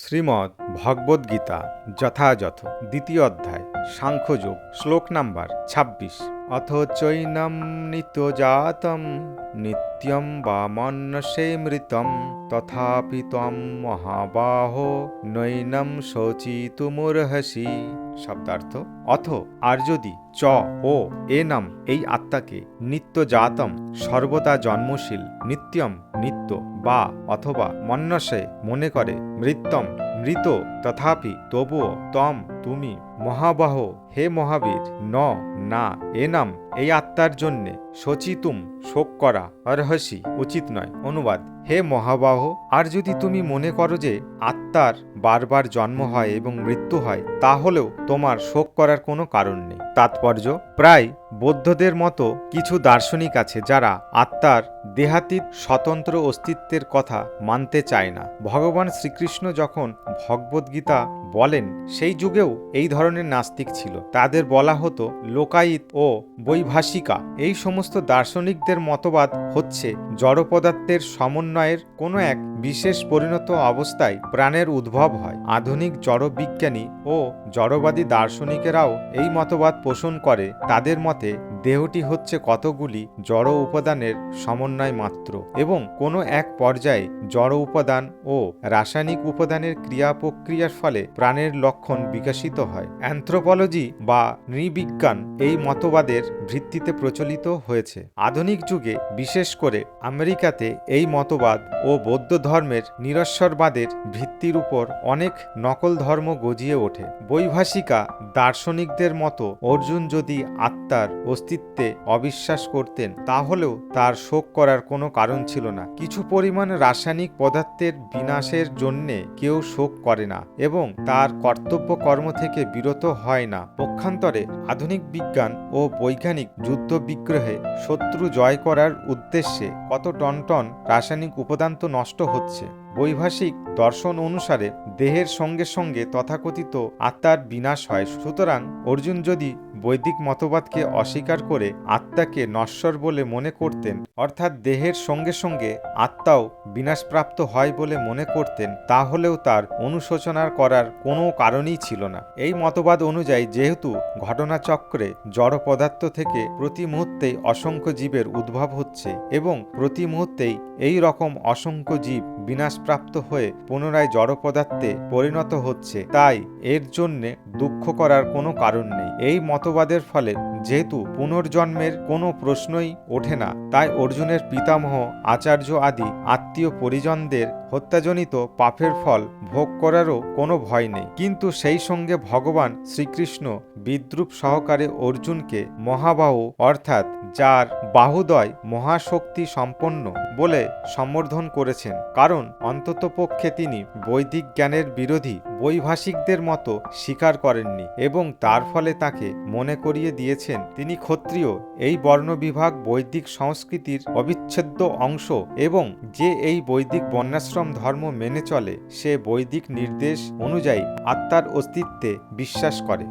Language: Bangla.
শ্রীমদ্ ভগবদ্গীতা যথাযথ দ্বিতীয় অধ্যায় সাংখ্যযোগ শ্লোক নাম্বার ২৬। অথ চৈনম নিত্যজাতম নিত্যম বা মন্যসে মৃতম তথাপি ত্বম মহাবাহো নৈনম শোচিতুমুর্হসি। শব্দার্থ: অথ আর যদি চ ও এনম এই আত্মাকে নিত্যজাতম সর্বদা জন্মশীল, নিত্যম নিত্য, বা অথবা মন্যসে মনে করে, মৃত্যম মৃত, তথাপি তবুও, তম তুমি, মহাবাহ হে মহাবীর, ন না, এনাম এই আত্মার জন্যে, শচিতুম শোক করা, অর্হসি উচিত নয়। অনুবাদ: হে মহাবাহ, আর যদি তুমি মনে করো যে আত্মার বারবার জন্ম হয় এবং মৃত্যু হয়, তাহলেও তোমার শোক করার কোনো কারণ নেই। তাৎপর্য: প্রায় বৌদ্ধদের মতো কিছু দার্শনিক আছে যারা আত্মার দেহাতীত স্বতন্ত্র অস্তিত্বের কথা মানতে চায় না। ভগবান শ্রীকৃষ্ণ যখন ভগবদ্গীতা বলেন, সেই যুগেও এই ধরনের নাস্তিক ছিল। তাদের বলা হতো লোকায়িত ও বৈভাষিকা। এই সমস্ত দার্শনিকদের মতবাদ হচ্ছে জড় পদার্থের সমন্বয়ের কোনো এক বিশেষ পরিণত অবস্থায় প্রাণের উদ্ভব হয়। আধুনিক জড়বিজ্ঞানী ও জড়বাদী দার্শনিকেরাও এই মতবাদ পোষণ করে। তাদের মতে দেহটি হচ্ছে কতগুলি জড় উপাদানের সমন্বয় মাত্র এবং কোনো এক পর্যায়ে জড় উপাদান ও রাসায়নিক উপাদানের ক্রিয়া প্রক্রিয়ার ফলে প্রাণের লক্ষণ বিকশিত হয়। অ্যানথ্রোপোলজি বা নৃবিজ্ঞান এই মতবাদের ভিত্তিতে প্রচলিত হয়েছে। আধুনিক যুগে বিশেষ করে আমেরিকাতে এই মতবাদ ও বৌদ্ধ ধর্মের নিরস্বরবাদের ভিত্তির উপর অনেক নকল ধর্ম গজিয়ে ওঠে। বৈভাষিকা দার্শনিকদের মতো অর্জুন যদি আত্মার অস্তিত্বে অবিশ্বাস করতেন, তাহলেও তার শোক করার কোনো কারণ ছিল না। কিছু পরিমাণ রাসায়নিক পদার্থের বিনাশের জন্যে কেউ শোক করে না এবং তার কর্তব্য কর্ম থেকে বিরত হয় না। পক্ষান্তরে আধুনিক বিজ্ঞান ও বৈজ্ঞানিক যুদ্ধ বিগ্রহে শত্রু জয় করার উদ্দেশ্যে কত টন টন রাসায়নিক উপাদান তো নষ্ট হচ্ছে। বৈভাষিক দর্শন অনুসারে দেহের সঙ্গে সঙ্গে তথাকথিত আত্মার বিনাশ হয়। সুতরাং অর্জুন যদি বৈদিক মতবাদকে অস্বীকার করে আত্মাকে নশ্বর বলে মনে করতেন, অর্থাৎ দেহের সঙ্গে সঙ্গে আত্মাও বিনাশপ্রাপ্ত হয় বলে মনে করতেন, তাহলেও তার অনুশোচনা করার কোনো কারণই ছিল না। এই মতবাদ অনুযায়ী যেহেতু ঘটনাচক্রে জড় পদার্থ থেকে প্রতি মুহূর্তেই অসংখ্য জীবের উদ্ভব হচ্ছে এবং প্রতি মুহূর্তেই এই রকম অসংখ্য জীব বিনাশপ্রাপ্ত হয়ে পুনরায় জড় পদার্থে পরিণত হচ্ছে, তাই এর জন্যে দুঃখ করার কোনো কারণ নেই। এই মতবাদের ফলে যেহেতু পুনর্জন্মের কোনো প্রশ্নই ওঠে না, তাই অর্জুনের পিতামহ আচার্য আদি আত্মীয় পরিজনদের হত্যাজনিত পাপের ফল ভোগ করারও কোনো ভয় নেই। কিন্তু সেই সঙ্গে ভগবান শ্রীকৃষ্ণ বিদ্রূপ সহকারে অর্জুনকে মহাবাহু, অর্থাৎ যার বাহুদয় মহাশক্তি সম্পন্ন বলে সম্বোধন করেছেন, কারণ অন্ততপক্ষে তিনি বৈদিক জ্ঞানের বিরোধী বৈভাষিকদের মতো স্বীকার করেননি এবং তার ফলে তাকে মনে করিয়ে দিয়েছেন তিনি ক্ষত্রিয়। এই বর্ণবিভাগ বৈদিক সংস্কৃতির অবিচ্ছেদ্য অংশ এবং যে এই বৈদিক বর্ণাশ্রম ধর্ম মেনে চলে, সে বৈদিক নির্দেশ অনুযায়ী আত্মার অস্তিত্বে বিশ্বাস করে।